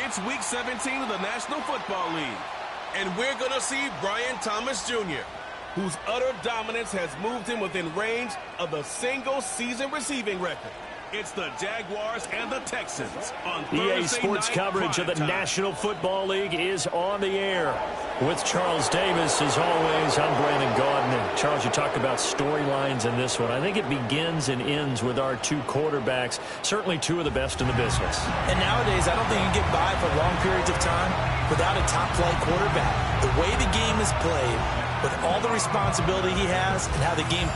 It's Week 17 of the National Football League, and we're going to see Brian Thomas Jr., whose utter dominance has moved him within range of the single-season receiving record. It's the Jaguars and the Texans on Thursday EA Sports coverage of the National Football League is on the air. With Charles Davis, as always, I'm Brandon Gaudin. Charles, you talked about storylines in this one. I think it begins and ends with our two quarterbacks, certainly two of the best in the business. And nowadays, I don't think you can get by for long periods of time without a top-flight quarterback. The way the game is played, with all the responsibility he has and how the game...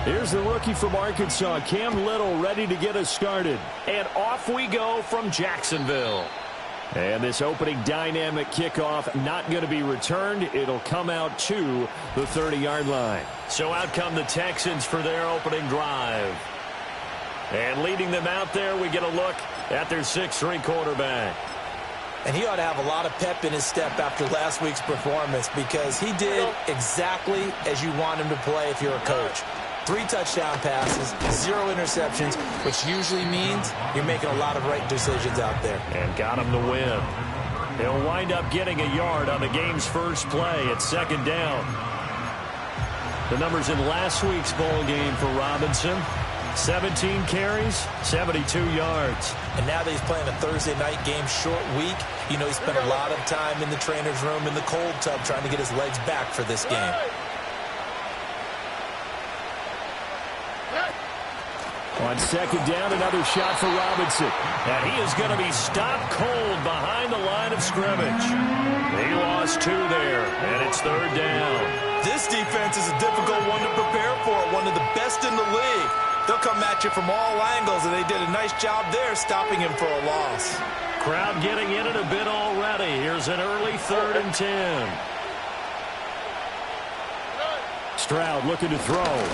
Here's the rookie from Arkansas, Cam Little, ready to get us started. And off we go from Jacksonville. And this opening dynamic kickoff not going to be returned. It'll come out to the 30-yard line. So out come the Texans for their opening drive. And leading them out there, we get a look at their 6'3" quarterback. And he ought to have a lot of pep in his step after last week's performance, because he did exactly as you want him to play if you're a coach. 3 touchdown passes, 0 interceptions, which usually means you're making a lot of right decisions out there. And got him the win. He'll wind up getting a yard on the game's first play at 2nd down. The numbers in last week's bowl game for Robinson: 17 carries, 72 yards. And now that he's playing a Thursday night game, short week, you know he spent a lot of time in the trainer's room in the cold tub trying to get his legs back for this game. On 2nd down, another shot for Robinson. And he is going to be stopped cold behind the line of scrimmage. He lost 2 there, and it's 3rd down. This defense is a difficult one to prepare for, one of the best in the league. They'll come at you from all angles, and they did a nice job there stopping him for a loss. Crowd getting in it a bit already. Here's an early 3rd and 10. Stroud looking to throw.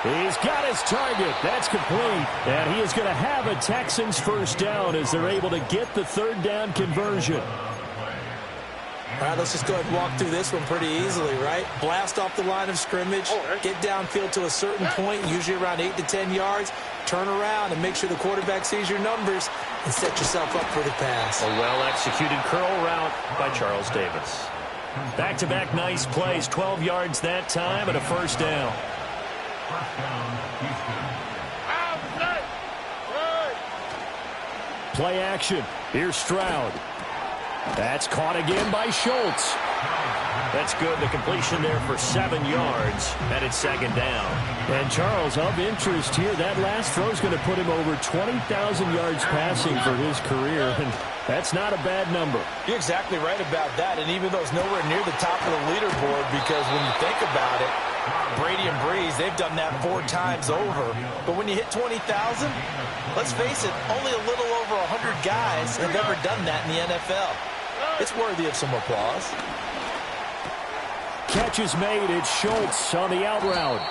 He's got his target. That's complete. And he is going to have a Texans first down as they're able to get the 3rd down conversion. All right, let's just go ahead and walk through this one pretty easily, right? Blast off the line of scrimmage, get downfield to a certain point, usually around 8 to 10 yards, turn around and make sure the quarterback sees your numbers and set yourself up for the pass. A well-executed curl route by Charles Davis. Back-to-back nice plays, 12 yards that time and a first down. Play action. Here's Stroud. That's caught again by Schultz. That's good. The completion there for 7 yards, and it's 2nd down. And Charles, of interest here, that last throw is going to put him over 20,000 yards passing for his career, and that's not a bad number. You're exactly right about that, and even though it's nowhere near the top of the leaderboard, because when you think about it, Brady and Breeze, they've done that 4 times over. But when you hit 20,000, let's face it, only a little over 100 guys have ever done that in the NFL. It's worthy of some applause. Catch is made. It's Schultz on the out route.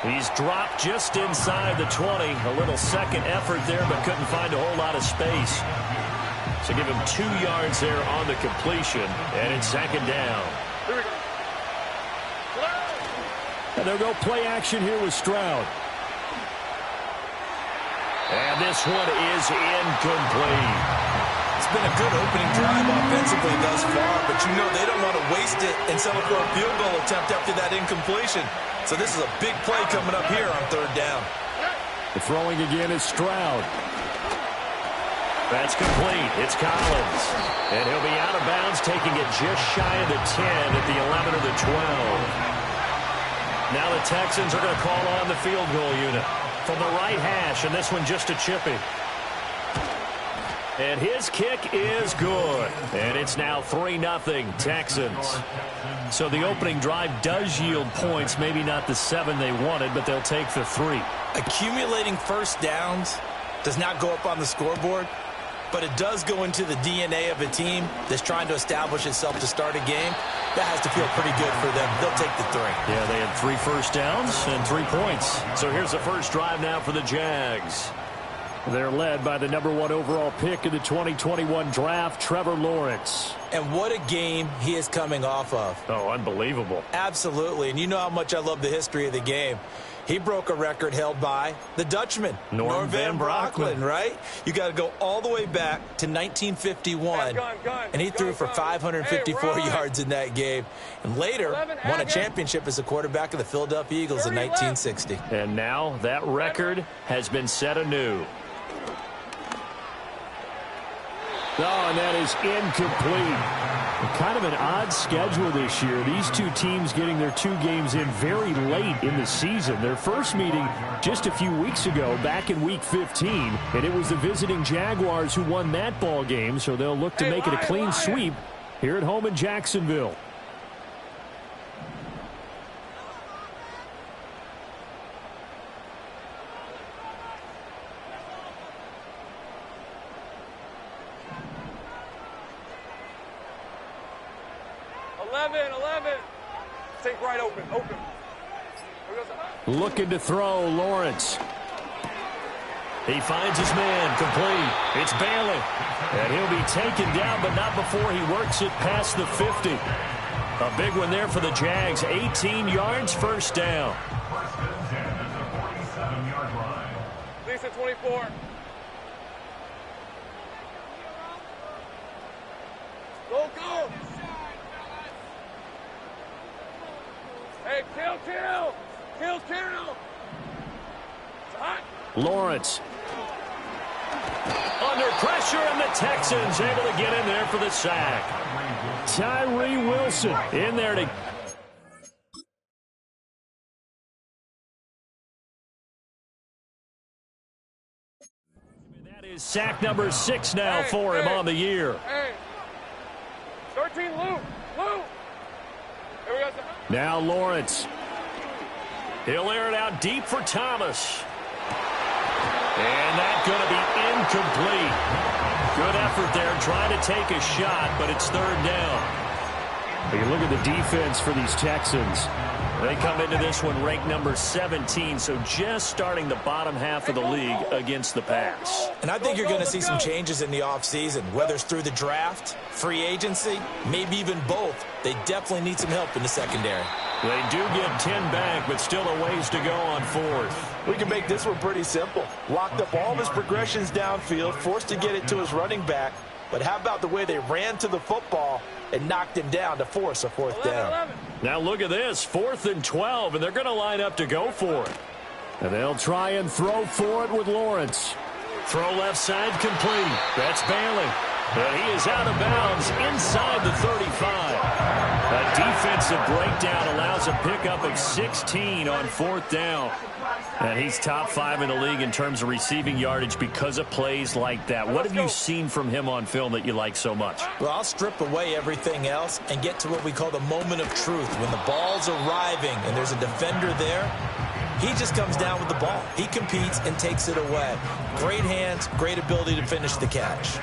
He's dropped just inside the 20. A little second effort there, but couldn't find a whole lot of space. So give him 2 yards there on the completion, and it's 2nd down. And they'll go play action here with Stroud. And this one is incomplete. It's been a good opening drive offensively thus far, but you know they don't want to waste it and settle for a field goal attempt after that incompletion. So this is a big play coming up here on 3rd down. The throwing again is Stroud. That's complete. It's Collins. And he'll be out of bounds, taking it just shy of the 10 at the 11 or the 12. Now the Texans are going to call on the field goal unit from the right hash, and this one just a chippy. And his kick is good. And it's now 3-0 Texans. So the opening drive does yield points, maybe not the 7 they wanted, but they'll take the 3. Accumulating first downs does not go up on the scoreboard, but it does go into the DNA of a team that's trying to establish itself to start a game. That has to feel pretty good for them. They'll take the 3. Yeah, they had 3 first downs and 3 points. So here's the first drive now for the Jags. They're led by the #1 overall pick in the 2021 draft, Trevor Lawrence. And what a game he is coming off of. Oh, unbelievable. Absolutely. And you know how much I love the history of the game. He broke a record held by the Dutchman, Norm Van Brocklin, right? You got to go all the way back to 1951, and he threw for 554 yards in that game. And later, won a championship as a quarterback of the Philadelphia Eagles in 1960. And now that record has been set anew. Oh, and that is incomplete. Kind of an odd schedule this year. These two teams getting their 2 games in very late in the season. Their first meeting just a few weeks ago, back in Week 15, and it was the visiting Jaguars who won that ball game, so they'll look to make it a clean sweep here at home in Jacksonville. Think right open. Looking to throw, Lawrence. He finds his man, complete. It's Bailey. And he'll be taken down, but not before he works it past the 50. A big one there for the Jags. 18 yards, first down. Lisa, 24. Go! Hey, kill! It's hot. Lawrence. Under pressure, and the Texans able to get in there for the sack. Tyree Wilson in there to... That is sack number 6 now for him on the year. 13, Lou. Here we go. Now Lawrence. He'll air it out deep for Thomas. And that's going to be incomplete. Good effort there trying to take a shot, but it's 3rd down. You look at the defense for these Texans. They come into this one ranked number 17, so just starting the bottom half of the league against the pass. And I think you're going to see some changes in the offseason, whether it's through the draft, free agency, maybe even both. They definitely need some help in the secondary. They do get 10 back, but still a ways to go on 4th. We can make this one pretty simple. Locked up all of his progressions downfield, forced to get it to his running back. But how about the way they ran to the football and knocked him down to force a 4th down? Now look at this, 4th and 12, and they're going to line up to go for it. And they'll try and throw for it with Lawrence. Throw left side complete. That's Bailey. And he is out of bounds inside the 35. A defensive breakdown allows a pickup of 16 on 4th down. And he's top 5 in the league in terms of receiving yardage because of plays like that. What have you seen from him on film that you like so much? Well, I'll strip away everything else and get to what we call the moment of truth. When the ball's arriving and there's a defender there, he just comes down with the ball. He competes and takes it away. Great hands, great ability to finish the catch.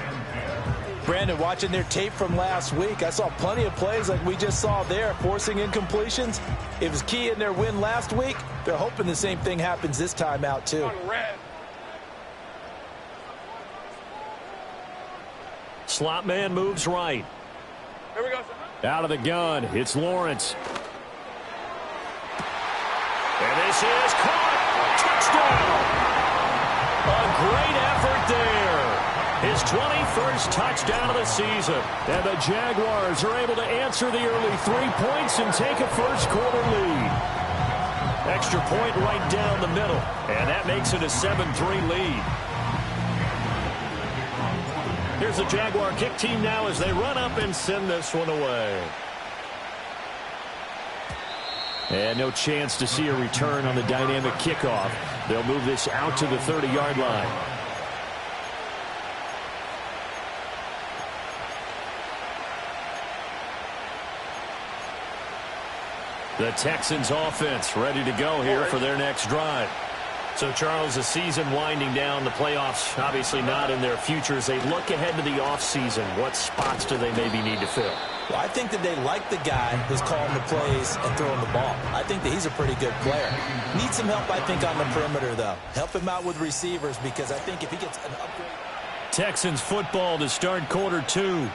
Brandon, watching their tape from last week, I saw plenty of plays like we just saw there, forcing incompletions. It was key in their win last week. They're hoping the same thing happens this time out, too. Slot man moves right. Here we go. Out of the gun, it's Lawrence. And this is caught. Touchdown. A great effort there. His 21st touchdown of the season. And the Jaguars are able to answer the early 3 points and take a first-quarter lead. Extra point right down the middle. And that makes it a 7-3 lead. Here's the Jaguar kick team now as they run up and send this one away. And no chance to see a return on the dynamic kickoff. They'll move this out to the 30-yard line. The Texans offense ready to go here for their next drive. So, Charles, the season winding down, the playoffs obviously not in their future. As they look ahead to the offseason, what spots do they maybe need to fill? Well, I think that they like the guy who's calling the plays and throwing the ball. I think that he's a pretty good player. Needs some help, I think, on the perimeter, though. Help him out with receivers, because I think if he gets an upgrade. Texans football to start quarter 2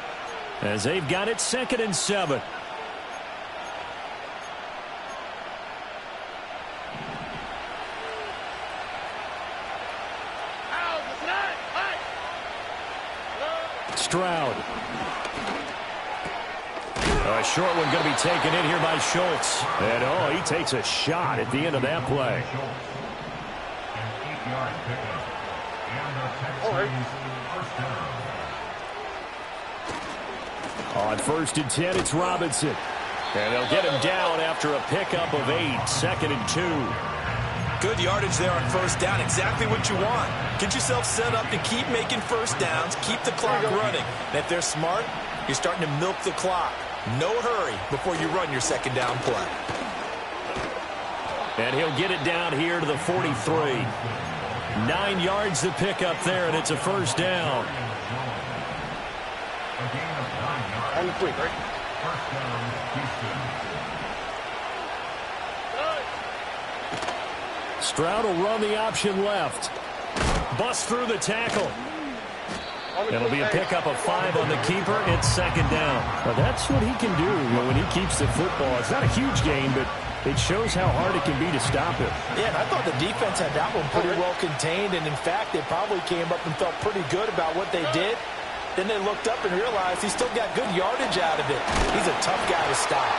as they've got it 2nd and 7. Stroud. A short one going to be taken in here by Schultz. And, oh, he takes a shot at the end of that play. On 1st and 10, it's Robinson. And they'll get him down after a pickup of 8, 2nd and 2. Good yardage there on 1st down. Exactly what you want. Get yourself set up to keep making 1st downs. Keep the clock running. And if they're smart, you're starting to milk the clock. No hurry before you run your 2nd down play. And he'll get it down here to the 43. 9 yards to pick up there, and it's a 1st down. On the fleet, right? Stroud will run the option left. Bust through the tackle. It'll be a pickup of 5 on the keeper. It's 2nd down. Well, that's what he can do when he keeps the football. It's not a huge gain, but it shows how hard it can be to stop him. Yeah, and I thought the defense had that one pretty well contained, and in fact, they probably came up and felt pretty good about what they did. Then they looked up and realized he still got good yardage out of it. He's a tough guy to stop.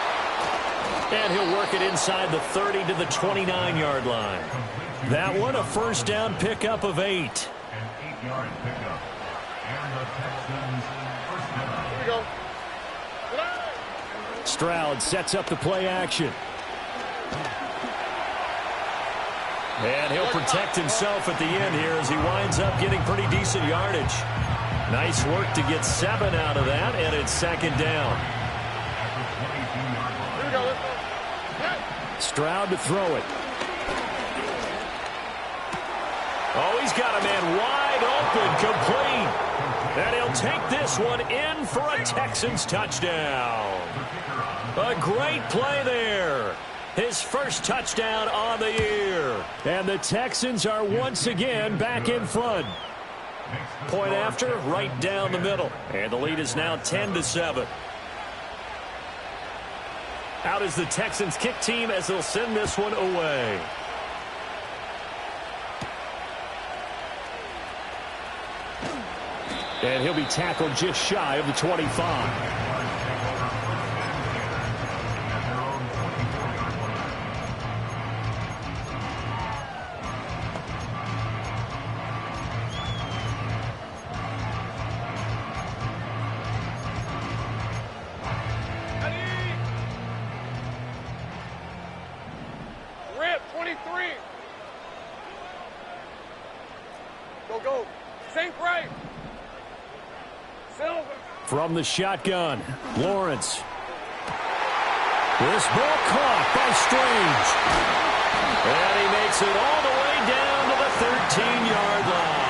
And he'll work it inside the 30 to the 29-yard line. That one, a 1st down pickup of 8. Here we go. Stroud sets up the play action. And he'll protect himself at the end here as he winds up getting pretty decent yardage. Nice work to get 7 out of that, and it's 2nd down. Here we go. Let's go. Stroud to throw it. Oh, he's got a man wide open, complete. And he'll take this one in for a Texans touchdown. A great play there. His 1st touchdown on the year. And the Texans are once again back in front. Point after, right down the middle. And the lead is now 10-7. Out is the Texans kick team as they'll send this one away. And he'll be tackled just shy of the 25. Rip, 23. Go. Sink right. Silver. From the shotgun, Lawrence. This ball caught by Strange. And he makes it all the way down to the 13-yard line.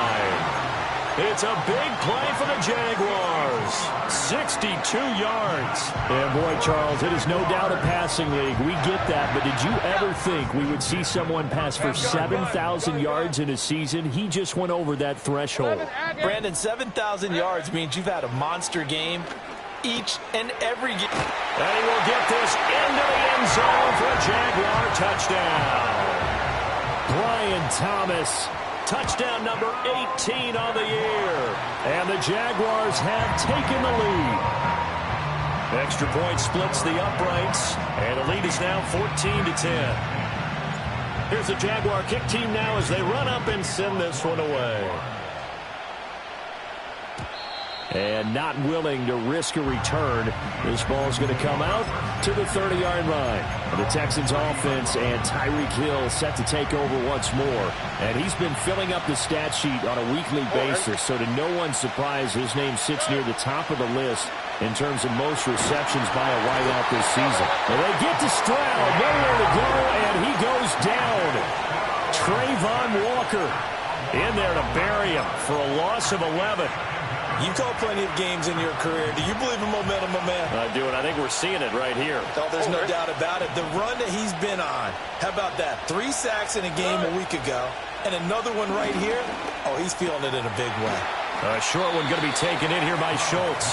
It's a big play for the Jaguars. 62 yards. And boy, Charles, it is no doubt a passing league. We get that, but did you ever think we would see someone pass for 7,000 yards in a season? He just went over that threshold. Brandon, 7,000 yards means you've had a monster game each and every game. And he will get this into the end zone for a Jaguar touchdown. Brian Thomas. Touchdown number 18 on the year. And the Jaguars have taken the lead. Extra point splits the uprights. And the lead is now 14-10. Here's the Jaguar kick team now as they run up and send this one away. And not willing to risk a return. This ball's going to come out to the 30-yard line. The Texans offense and Tyreek Hill set to take over once more. And he's been filling up the stat sheet on a weekly basis, so to no one's surprise, his name sits near the top of the list in terms of most receptions by a wideout this season. And they get to Stroud, nowhere to go, and he goes down. Trayvon Walker in there to bury him for a loss of 11. You call plenty of games in your career. Do you believe in momentum, my man? I do, and I think we're seeing it right here. Oh, there's no doubt about it. The run that he's been on. How about that? 3 sacks in a game a week ago, and another one right here. Oh, he's feeling it in a big way. A short one going to be taken in here by Schultz.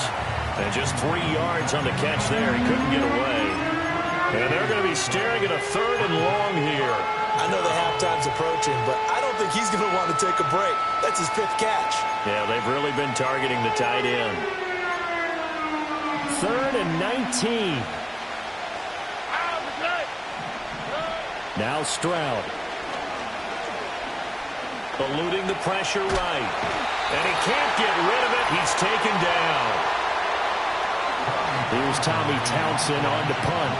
And just 3 yards on the catch there. He couldn't get away. And they're going to be staring at a 3rd and long here. I know the halftime's approaching, but I don't think he's going to want to take a break. That's his 5th catch. Yeah, they've really been targeting the tight end. 3rd and 19. Now Stroud. Eluding the pressure right. And he can't get rid of it. He's taken down. Here's Tommy Townsend on to punt.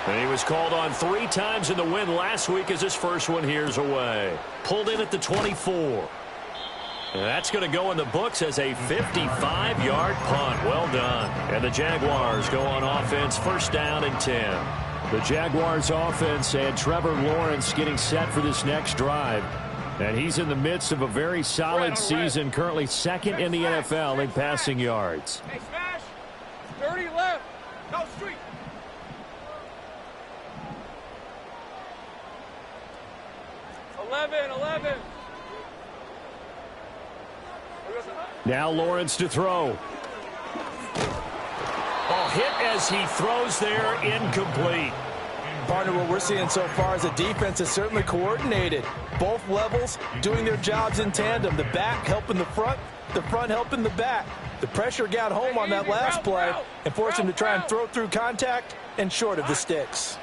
And he was called on 3 times in the win last week as his first one here's away. Pulled in at the 24. And that's going to go in the books as a 55-yard punt. Well done. And the Jaguars go on offense, 1st down and 10. The Jaguars offense and Trevor Lawrence getting set for this next drive. And he's in the midst of a very solid season, currently 2nd in the NFL in passing yards. Hey, smash. 30 left. No, street. Eleven. Now Lawrence to throw. Oh, hit as he throws there, incomplete. Partner, what we're seeing so far is the defense is certainly coordinated. Both levels doing their jobs in tandem. The back helping the front helping the back. The pressure got home on that last play and forced him to try and throw through contact and short of the sticks.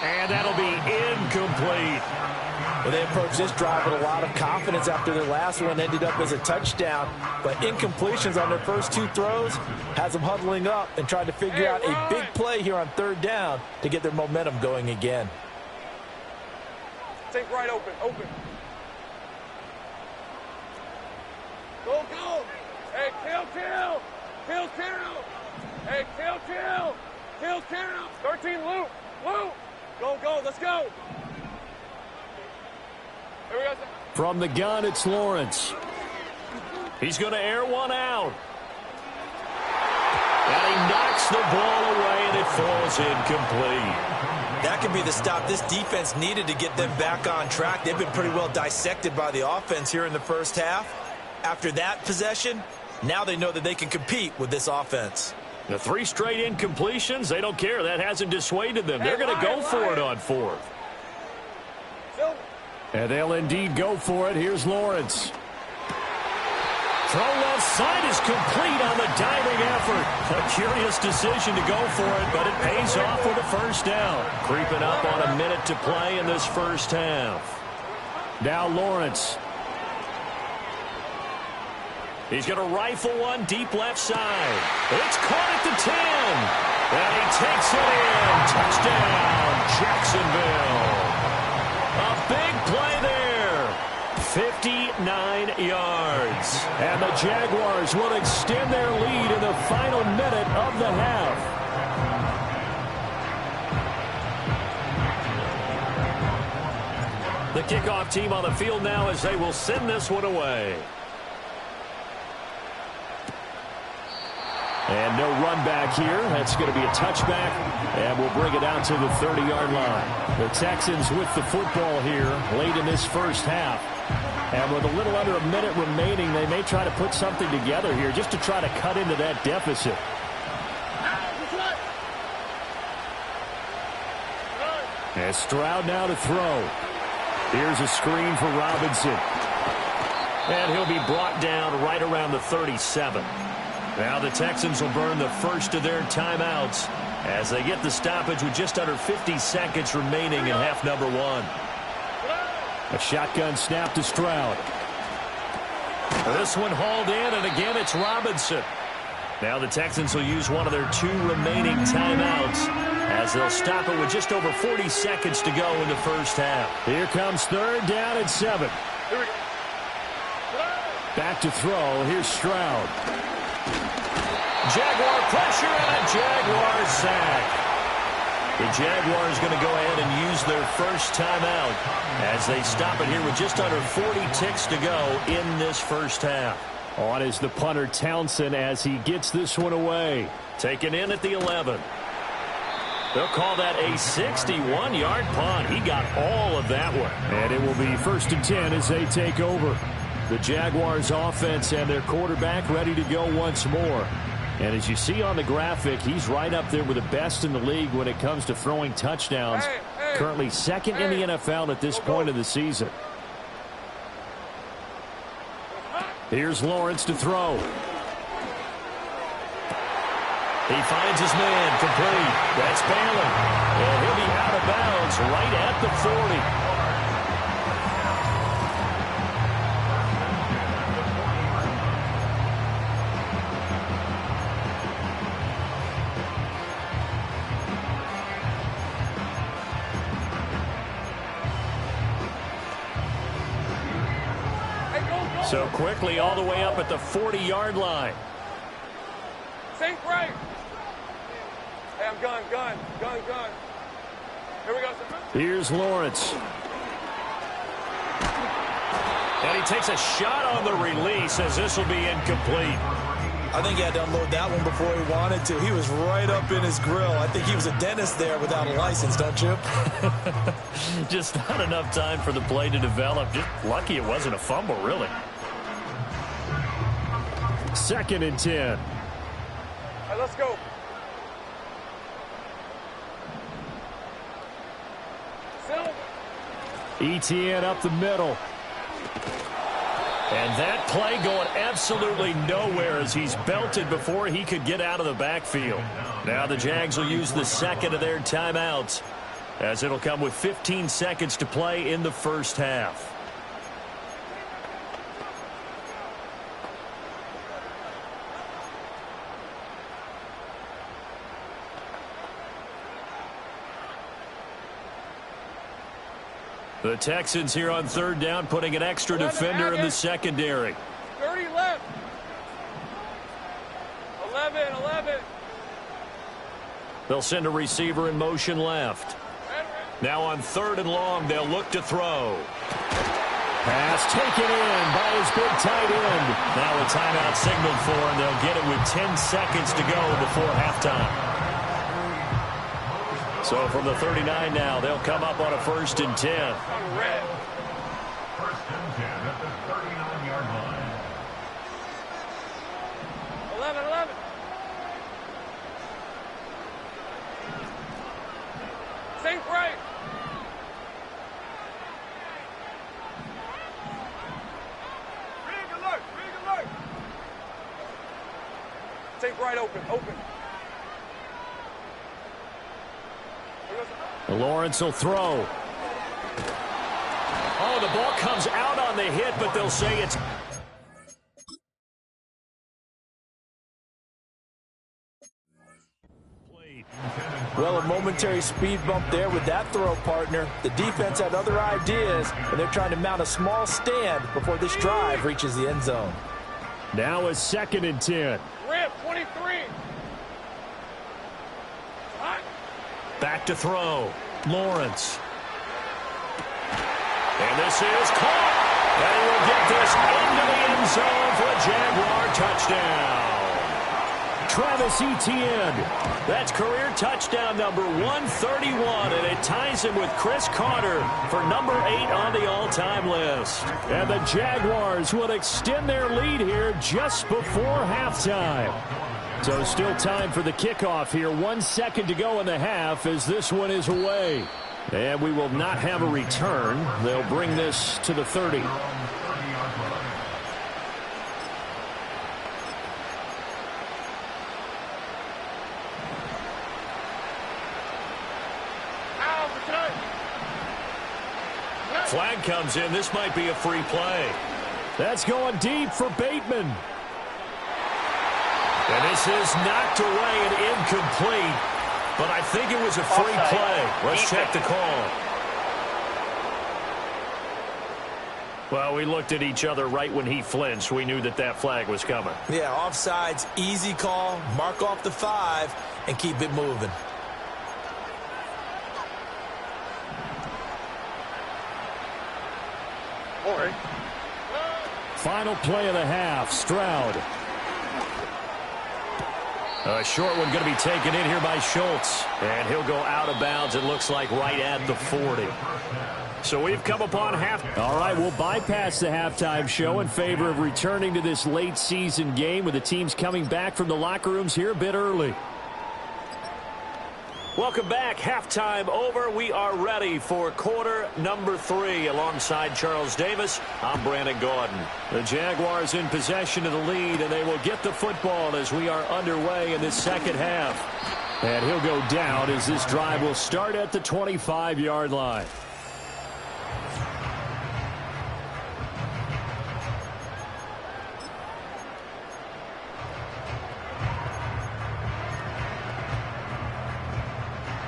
And that'll be incomplete. Well, they approached this drive with a lot of confidence after their last one ended up as a touchdown. But incompletions on their first 2 throws has them huddling up and trying to figure out a big play here on 3rd down to get their momentum going again. Take right open. Go. Hey, kill. Hey, kill. 13, loop. Go, let's go. Here we go. From the gun, it's Lawrence. He's going to air one out. And he knocks the ball away, and it falls incomplete. That could be the stop this defense needed to get them back on track. They've been pretty well dissected by the offense here in the first half. After that possession, now they know that they can compete with this offense. The 3 straight incompletions, they don't care. That hasn't dissuaded them. They're going to go for it on 4th. And they'll indeed go for it. Here's Lawrence. Throw left side is complete on the diving effort. A curious decision to go for it, but it pays off with a 1st down. Creeping up on a minute to play in this first half. Now Lawrence. He's going to rifle one deep left side. It's caught at the 10. And he takes it in. Touchdown, Jacksonville. A big play there. 59 yards. And the Jaguars will extend their lead in the final minute of the half. The kickoff team on the field now as they will send this one away. And no run back here. That's going to be a touchback. And we'll bring it out to the 30-yard line. The Texans with the football here late in this first half. And with a little under a minute remaining, they may try to put something together here just to try to cut into that deficit. And Stroud now to throw. Here's a screen for Robinson. And he'll be brought down right around the 37. Now the Texans will burn the first of their timeouts as they get the stoppage with just under 50 seconds remaining in half number 1. A shotgun snap to Stroud. This one hauled in, and again it's Robinson. Now the Texans will use one of their 2 remaining timeouts as they'll stop it with just over 40 seconds to go in the first half. Here comes 3rd down and 7. Here we go. Back to throw. Here's Stroud. Jaguar pressure and a Jaguar sack. The Jaguars going to go ahead and use their first timeout as they stop it here with just under 40 ticks to go in this first half. On is the punter Townsend as he gets this one away. Taken in at the 11. They'll call that a 61-yard punt. He got all of that one. And it will be 1st and 10 as they take over. The Jaguars offense and their quarterback ready to go once more. And as you see on the graphic, he's right up there with the best in the league when it comes to throwing touchdowns. Currently 2nd in the NFL at this point of the season. Here's Lawrence to throw. He finds his man complete. That's Balin. And he'll be out of bounds right at the 40. So quickly all the way up at the 40-yard line. Sink right. Hey, I'm gun. Here we go, sir. Here's Lawrence. And he takes a shot on the release as this will be incomplete. I think he had to unload that one before he wanted to. He was right up in his grill. I think he was a dentist there without a license, don't you? Just not enough time for the play to develop. Just lucky it wasn't a fumble, really. 2nd and 10. All right, let's go. ETN up the middle. And that play going absolutely nowhere as he's belted before he could get out of the backfield. Now the Jags will use the 2nd of their timeouts as it'll come with 15 seconds to play in the first half. The Texans here on 3rd down putting an extra defender in the secondary. 30 left. 11. They'll send a receiver in motion left. Now on 3rd and long, they'll look to throw. Pass taken in by his big tight end. Now a timeout signaled for, and they'll get it with 10 seconds to go before halftime. So from the 39 now, they'll come up on a 1st and 10. Red. 1st and 10 at the 39-yard line. 11. Sink right. Rig alert. Sink right open. Lawrence will throw. Oh, the ball comes out on the hit, but they'll say it's... Well, a momentary speed bump there with that throw, partner. The defense had other ideas, and they're trying to mount a small stand before this drive reaches the end zone. Now a 2nd and 10. Rip, 23. Hot. Back to throw. Lawrence. And this is caught. And he will get this into the end zone for a Jaguar touchdown. Travis Etienne. That's career touchdown number 131, and it ties him with Chris Carter for number 8 on the all-time list. And the Jaguars will extend their lead here just before halftime. So still time for the kickoff here. 1 second to go in the half as this one is away. And we will not have a return. They'll bring this to the 30. Flag comes in. This might be a free play. That's going deep for Bateman. And this is knocked away and incomplete. But I think it was a free play. Let's check the call. Well, we looked at each other right when he flinched. We knew that that flag was coming. Yeah, offsides, easy call. Mark off the 5 and keep it moving. Final play of the half, Stroud. A short one going to be taken in here by Schultz. And he'll go out of bounds, it looks like, right at the 40. So we've come upon half. All right, we'll bypass the halftime show in favor of returning to this late season game with the teams coming back from the locker rooms here a bit early. Welcome back. Halftime over. We are ready for quarter number 3. Alongside Charles Davis, I'm Brandon Gordon. The Jaguars in possession of the lead, and they will get the football as we are underway in this second half. And he'll go down as this drive will start at the 25-yard line.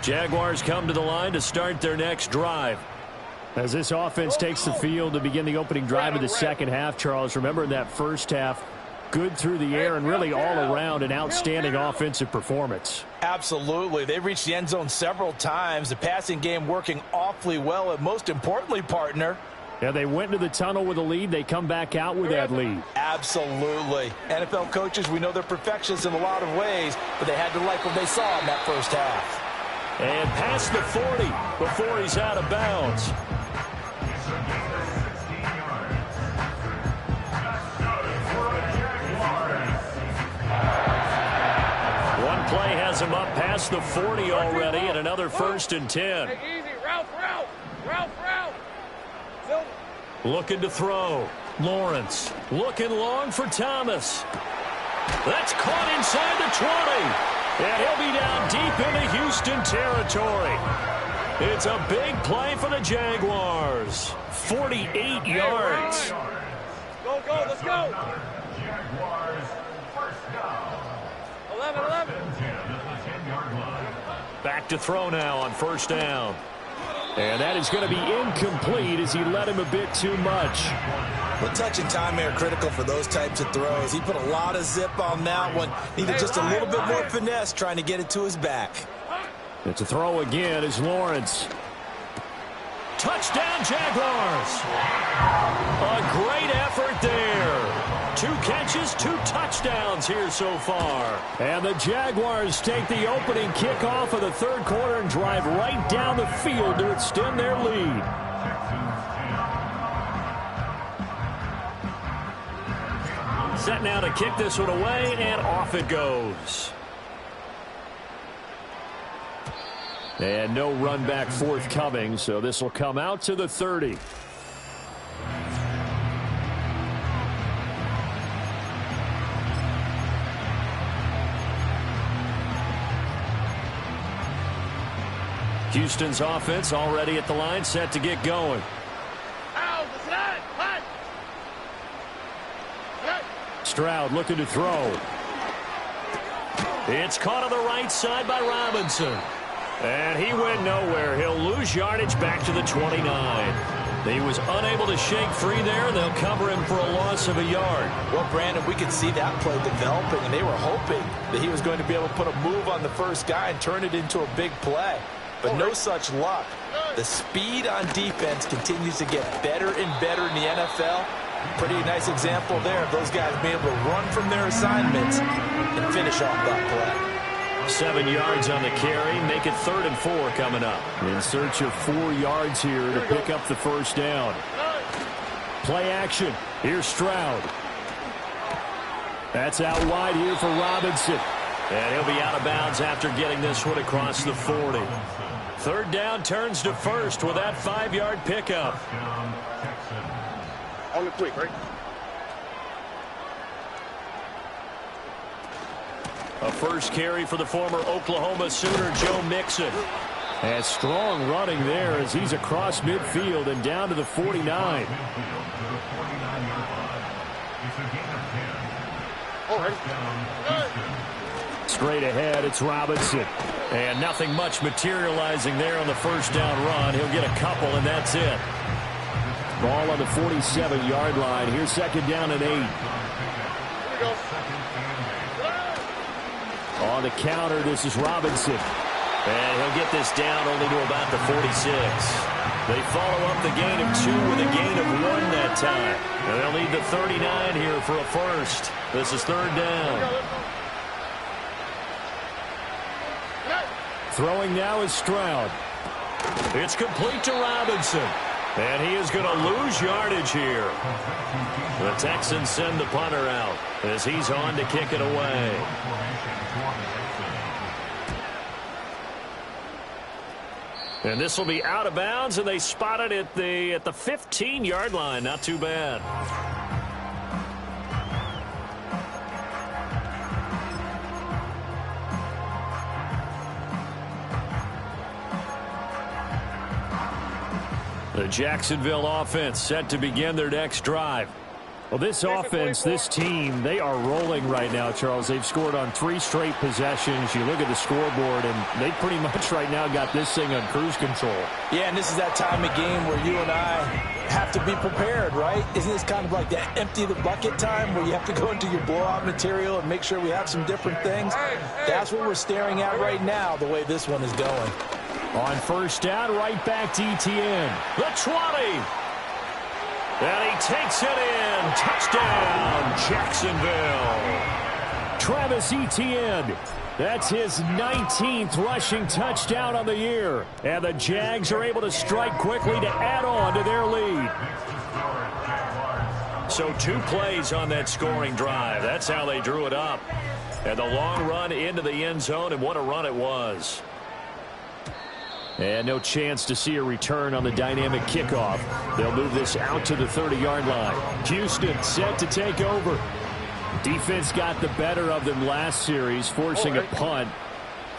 Jaguars come to the line to start their next drive. As this offense takes the field to begin the opening drive of the second half, Charles, remember in that first half, good through the air and really all around an outstanding offensive performance. Absolutely. They reached the end zone several times. The passing game working awfully well, and most importantly, partner, yeah, they went into the tunnel with a lead. They come back out with that lead. Absolutely. NFL coaches, we know they're perfectionists in a lot of ways, but they had to like what they saw in that first half. And past the 40 before he's out of bounds. One play has him up past the 40 already, and another 1st and 10. Hey, easy. Route. Looking to throw. Lawrence looking long for Thomas. That's caught inside the 20. And he'll be down deep into Houston territory. It's a big play for the Jaguars. 48 yards. Go, let's go. Jaguars first down. 11. Back to throw now on 1st down. And that is going to be incomplete as he led him a bit too much. Well, touch and time are critical for those types of throws. He put a lot of zip on that one. Needed just a little bit more finesse trying to get it to his back. It's a throw again as Lawrence. Touchdown, Jaguars. A great effort there. 2 catches, 2 touchdowns here so far. And the Jaguars take the opening kickoff of the 3rd quarter and drive right down the field to extend their lead. Set now to kick this one away, and off it goes. And no run back forthcoming, so this will come out to the 30. Houston's offense already at the line, set to get going. Stroud looking to throw. It's caught on the right side by Robinson. And he went nowhere. He'll lose yardage back to the 29. He was unable to shake free there. They'll cover him for a loss of a yard. Well, Brandon, we could see that play developing, and they were hoping that he was going to be able to put a move on the first guy and turn it into a big play. But no such luck. The speed on defense continues to get better and better in the NFL. Pretty nice example there of those guys being able to run from their assignments and finish off that play. 7 yards on the carry. Make it 3rd and 4 coming up. In search of 4 yards here to pick up the 1st down. Play action. Here's Stroud. That's out wide here for Robinson. And he'll be out of bounds after getting this one across the 40. 3rd down turns to 1st with that 5-yard pickup. On the quick, right? A first carry for the former Oklahoma Sooner, Joe Mixon. And strong running there as he's across midfield and down to the 49. Straight ahead, it's Robinson. And nothing much materializing there on the first down run. He'll get a couple, and that's it. Ball on the 47-yard line. Here's second down and 8. On the counter, this is Robinson. And he'll get this down only to about the 46. They follow up the gain of 2 with a gain of 1 that time. And they'll need the 39 here for a first. This is third down. Throwing now is Stroud. It's complete to Robinson. And he is going to lose yardage here. The Texans send the punter out as he's on to kick it away. And this will be out of bounds, and they spot it at the 15-yard line. Not too bad. The Jacksonville offense set to begin their next drive. Well, this offense, this team, they are rolling right now, Charles. They've scored on 3 straight possessions. You look at the scoreboard, and they pretty much right now got this thing on cruise control. Yeah, and this is that time of game where you and I have to be prepared, right? Isn't this kind of like that empty the bucket time where you have to go into your blowout material and make sure we have some different things? That's what we're staring at right now, the way this one is going. On first down, right back to Etienne. The 20. And he takes it in. Touchdown, Jacksonville. Travis Etienne. That's his 19th rushing touchdown on the year. And the Jags are able to strike quickly to add on to their lead. So 2 plays on that scoring drive. That's how they drew it up. And the long run into the end zone, and what a run it was. And no chance to see a return on the dynamic kickoff. They'll move this out to the 30-yard line. Houston set to take over. Defense got the better of them last series, forcing a punt.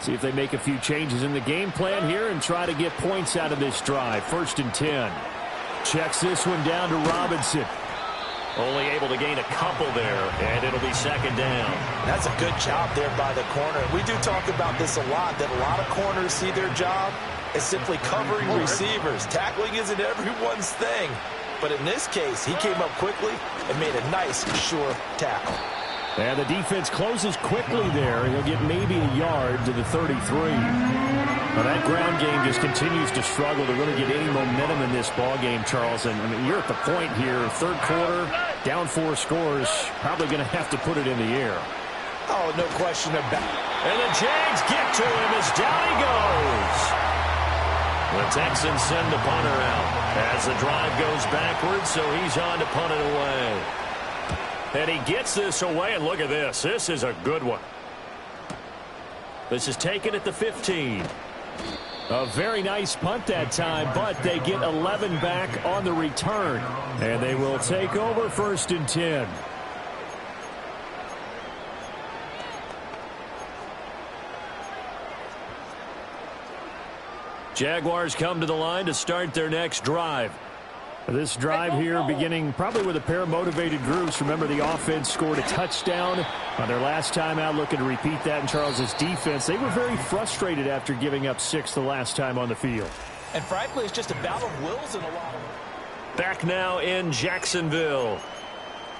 See if they make a few changes in the game plan here and try to get points out of this drive. First and 10. Checks this one down to Robinson. Only able to gain a couple there, and it'll be second down. That's a good job there by the corner. We do talk about this a lot, that a lot of corners see their job as simply covering receivers. Tackling isn't everyone's thing. But in this case, he came up quickly and made a nice, sure tackle. And the defense closes quickly there. He'll get maybe a yard to the 33. Now that ground game just continues to struggle to really get any momentum in this ball game, Charles. And I mean, you're at the point here, third quarter, down 4 scores, probably going to have to put it in the air. Oh, no question about it. And the Jags get to him as down he goes. The Texans send the punter out as the drive goes backwards, so he's on to punt it away. And he gets this away, and look at this. This is a good one. This is taken at the 15. A very nice punt that time, but they get 11 back on the return. And they will take over first and 10. Jaguars come to the line to start their next drive. This drive here beginning probably with a pair of motivated groups. Remember, the offense scored a touchdown on their last time out, looking to repeat that in Charles's defense. They were very frustrated after giving up 6 the last time on the field. And frankly, it's just a battle of wills in a lot of ways. Back now in Jacksonville.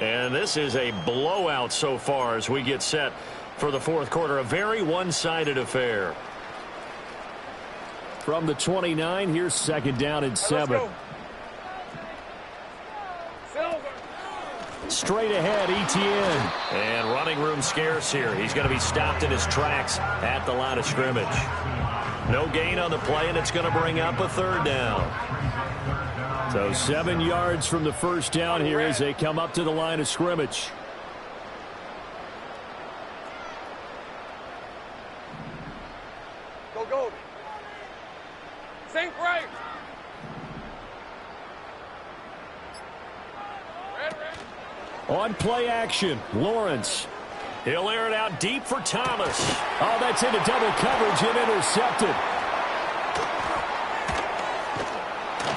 And this is a blowout so far as we get set for the fourth quarter. A very one-sided affair. From the 29, here's second down and 7. Straight ahead, Etienne. And running room scarce here. He's going to be stopped in his tracks at the line of scrimmage. No gain on the play, and it's going to bring up a third down. So 7 yards from the first down here as they come up to the line of scrimmage. Go. Sink right. On play action, Lawrence. He'll air it out deep for Thomas. Oh, that's into double coverage and intercepted.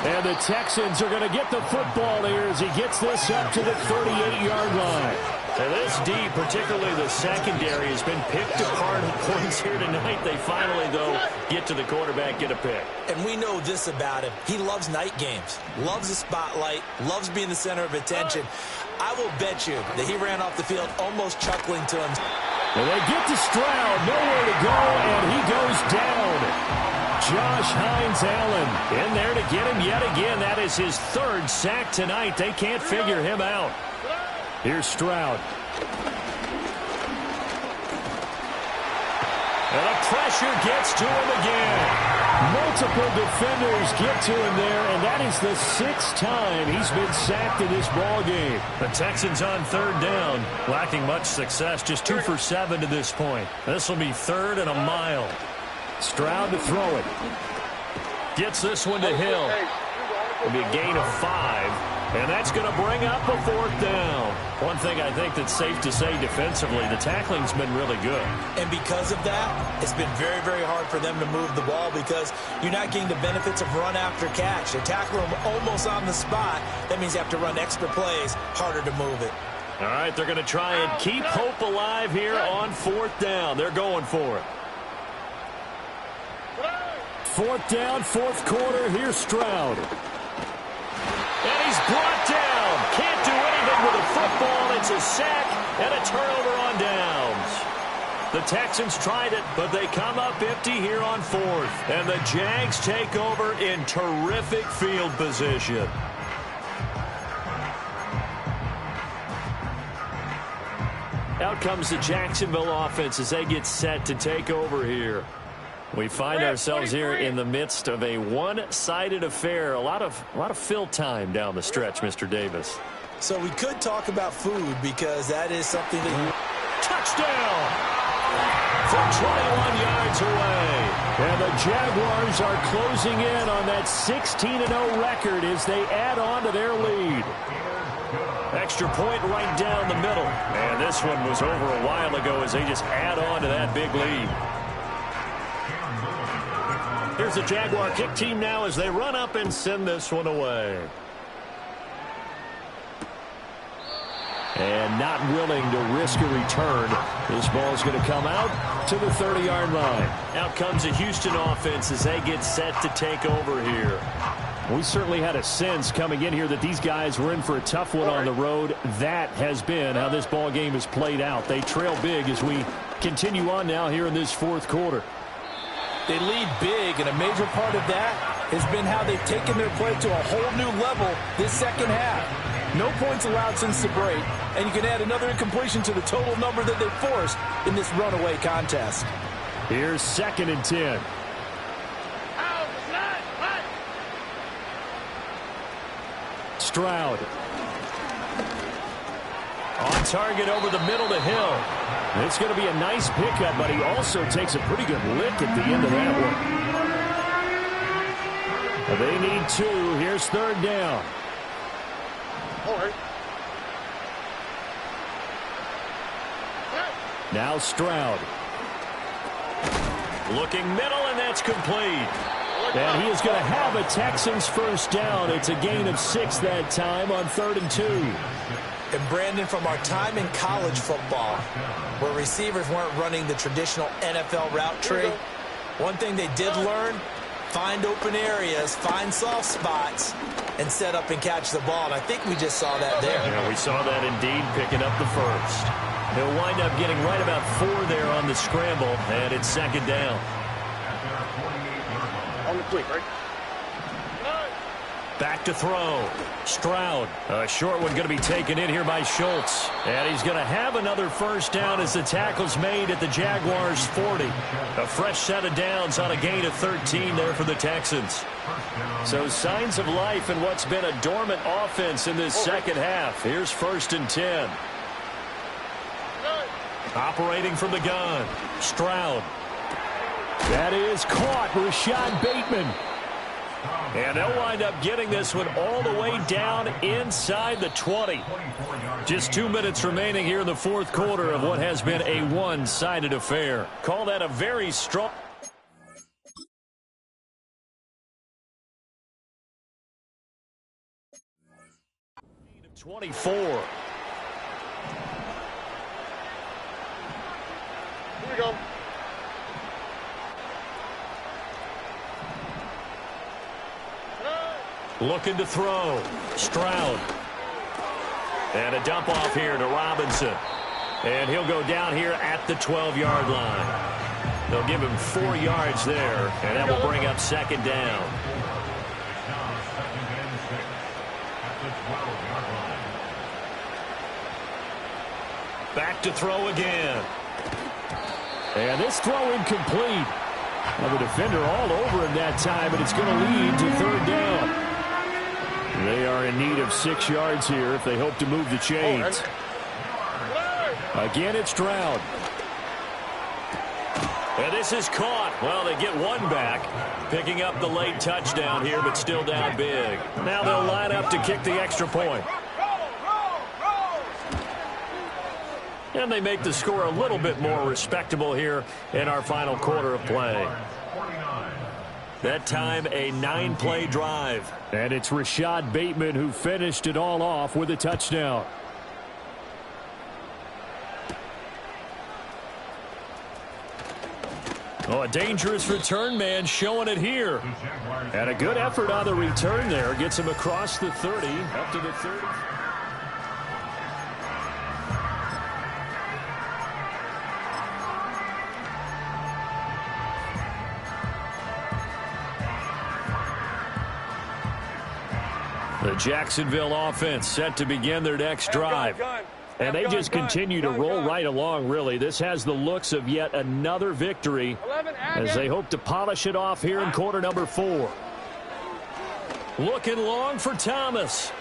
And the Texans are going to get the football here as he gets this up to the 38-yard line. And this D, particularly the secondary, has been picked apart at points here tonight. They finally, though, get to the quarterback, get a pick. And we know this about him. He loves night games, loves the spotlight, loves being the center of attention. I will bet you that he ran off the field almost chuckling to him. And they get to Stroud, nowhere to go, and he goes down. Josh Hines-Allen in there to get him yet again. That is his third sack tonight. They can't figure him out. Here's Stroud. And the pressure gets to him again. Multiple defenders get to him there, and that is the 6th time he's been sacked in this ball game. The Texans on third down, lacking much success, just 2 for 7 to this point. This will be 3rd and a mile. Stroud to throw it. Gets this one to Hill. It'll be a gain of 5, and that's going to bring up a 4th down. One thing I think that's safe to say defensively, the tackling's been really good. And because of that, it's been very, very hard for them to move the ball because you're not getting the benefits of run after catch. They tackle them almost on the spot. That means you have to run extra plays, harder to move it. All right, they're going to try and keep hope alive here on 4th down. They're going for it. 4th down, 4th quarter. Here's Stroud. And he's brought down. Can't do anything with the football. It's a sack and a turnover on downs. The Texans tried it, but they come up empty here on 4th. And the Jags take over in terrific field position. Out comes the Jacksonville offense as they get set to take over here. We find ourselves here in the midst of a one-sided affair. A lot of fill time down the stretch, Mr. Davis. So we could talk about food because that is something that you... Touchdown! From 21 yards away. And the Jaguars are closing in on that 16-0 record as they add on to their lead. Extra point right down the middle. And this one was over a while ago as they just add on to that big lead. Here's the Jaguar kick team now as they run up and send this one away. And not willing to risk a return. This ball's going to come out to the 30-yard line. Out comes the Houston offense as they get set to take over here. We certainly had a sense coming in here that these guys were in for a tough one on the road. That has been how this ball game has played out. They trail big as we continue on now here in this 4th quarter. They lead big, and a major part of that has been how they've taken their play to a whole new level this second half. No points allowed since the break, and you can add another incompletion to the total number that they forced in this runaway contest. Here's 2nd and 10. Stroud. On target over the middle to Hill. It's going to be a nice pickup, but he also takes a pretty good lick at the end of that one. They need 2. Here's 3rd down. Now Stroud. Looking middle, and that's complete. And he is going to have a Texans 1st down. It's a gain of 6 that time on 3rd and 2. And Brandon, from our time in college football, where receivers weren't running the traditional NFL route tree, one thing they did learn, find open areas, find soft spots, and set up and catch the ball. And I think we just saw that there. Yeah, we saw that indeed, picking up the 1st. He'll wind up getting right about 4 there on the scramble, and it's 2nd down. On the fleek, right? Back to throw. Stroud. A short one going to be taken in here by Schultz. And he's going to have another 1st down as the tackle's made at the Jaguars' 40. A fresh set of downs on a gain of 13 there for the Texans. So signs of life in what's been a dormant offense in this second half. Here's 1st and 10. Operating from the gun. Stroud. That is caught. Rashad Bateman. And they'll wind up getting this one all the way down inside the 20. Just 2 minutes remaining here in the 4th quarter of what has been a one-sided affair. Call that a very strong... 24. Here we go. Looking to throw. Stroud. And a dump off here to Robinson. And he'll go down here at the 12-yard line. They'll give him 4 yards there, and that will bring up second down. Now second and 6 at the 12-yard line. Back to throw again. And this throw incomplete. Well, the defender all over him that time, and it's going to lead to third down. They are in need of 6 yards here if they hope to move the chains. Again, it's Stroud. And this is caught. Well, they get one back, picking up the late touchdown here, but still down big. Now they'll line up to kick the extra point. And they make the score a little bit more respectable here in our final quarter of play. That time, a 9-play drive. And it's Rashad Bateman who finished it all off with a touchdown. Oh, a dangerous return man showing it here. And a good effort on the return there. Gets him across the 30, up to the 30. The Jacksonville offense set to begin their next drive. And they just continue to roll right along, really. This has the looks of yet another victory as they hope to polish it off here in quarter number 4. Looking long for Thomas.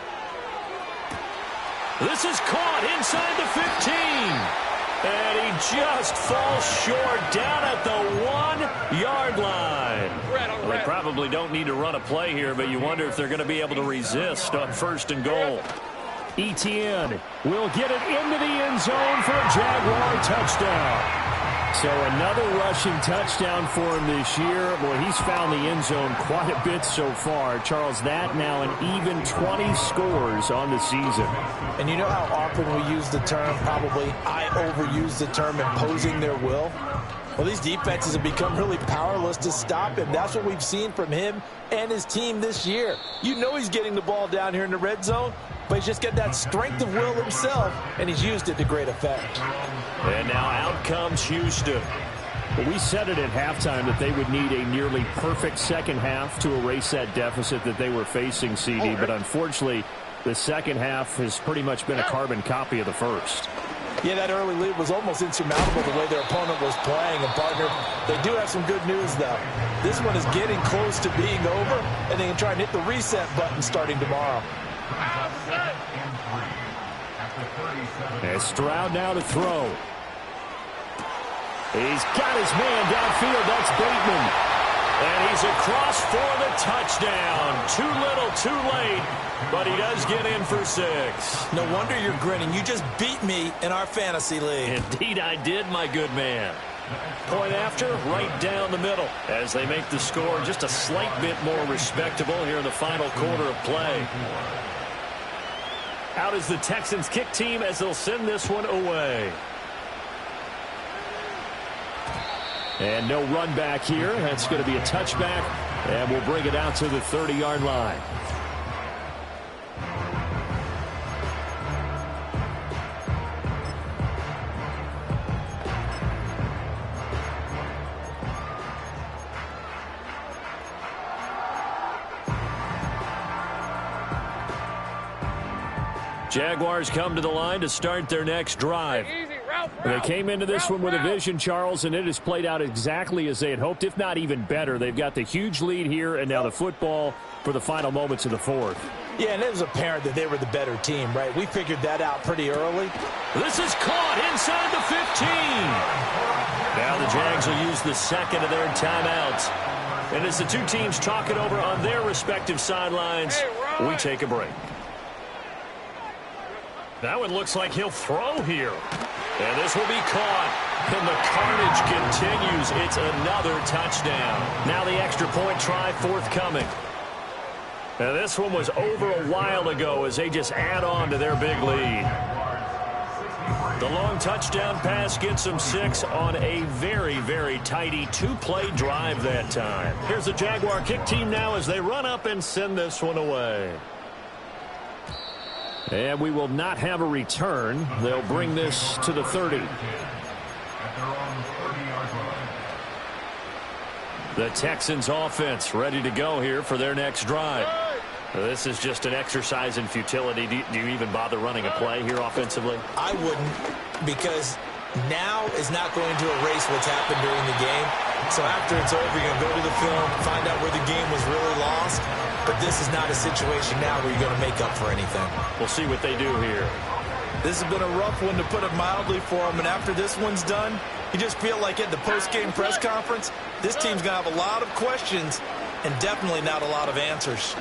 This is caught inside the 15. And he just falls short down at the 1-yard line. Well, they probably don't need to run a play here, but you wonder if they're going to be able to resist on first and goal. Etienne will get it into the end zone for a Jaguar touchdown. So another rushing touchdown for him this year. Boy, he's found the end zone quite a bit so far. Charles, that now an even 20 scores on the season. And you know how often we use the term, probably I overuse the term, imposing their will? Well, these defenses have become really powerless to stop him. That's what we've seen from him and his team this year. You know he's getting the ball down here in the red zone, but he's just got that strength of will himself, and he's used it to great effect. And now out comes Houston. Well, we said it at halftime that they would need a nearly perfect second half to erase that deficit that they were facing, CD. But unfortunately, the second half has pretty much been a carbon copy of the first. Yeah, that early lead was almost insurmountable the way their opponent was playing. And, partner, they do have some good news, though. This one is getting close to being over, and they can try and hit the reset button starting tomorrow. And Stroud now to throw. He's got his man downfield. That's Bateman. And he's across for the touchdown. Too little, too late. But he does get in for 6. No wonder you're grinning. You just beat me in our fantasy league. Indeed I did, my good man. Point after, right down the middle. As they make the score just a slight bit more respectable here in the final quarter of play. Out is the Texans kick team as they'll send this one away. And no run back here. That's going to be a touchback. And we'll bring it out to the 30-yard line. Jaguars come to the line to start their next drive. They came into this one with a vision, Charles, and it has played out exactly as they had hoped, if not even better. They've got the huge lead here, and now the football for the final moments of the fourth. Yeah, and it was apparent that they were the better team, right? We figured that out pretty early. This is caught inside the 15. Now the Jags will use the second of their timeouts. And as the two teams talk it over on their respective sidelines, we take a break. That one looks like he'll throw here. And this will be caught. And the carnage continues. It's another touchdown. Now the extra point try forthcoming. Now, this one was over a while ago as they just add on to their big lead. The long touchdown pass gets them 6 on a very, very tidy 2-play drive that time. Here's the Jaguar kick team now as they run up and send this one away. And we will not have a return. They'll bring this to the 30. The Texans offense ready to go here for their next drive. This is just an exercise in futility. Do you even bother running a play here offensively? I wouldn't, because now is not going to erase what's happened during the game. So after it's over, you're going to go to the film, find out where the game was really lost. But this is not a situation now where you're going to make up for anything. We'll see what they do here. This has been a rough one, to put it mildly, for them. And after this one's done, you just feel like at the post-game press conference, this team's going to have a lot of questions and definitely not a lot of answers.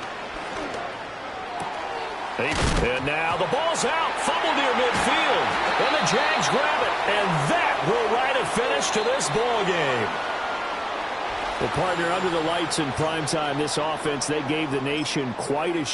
And now the ball's out. Fumble near midfield. And the Jags grab it. And that will write a finish to this ball game. Well, partner, under the lights in primetime, this offense, they gave the nation quite a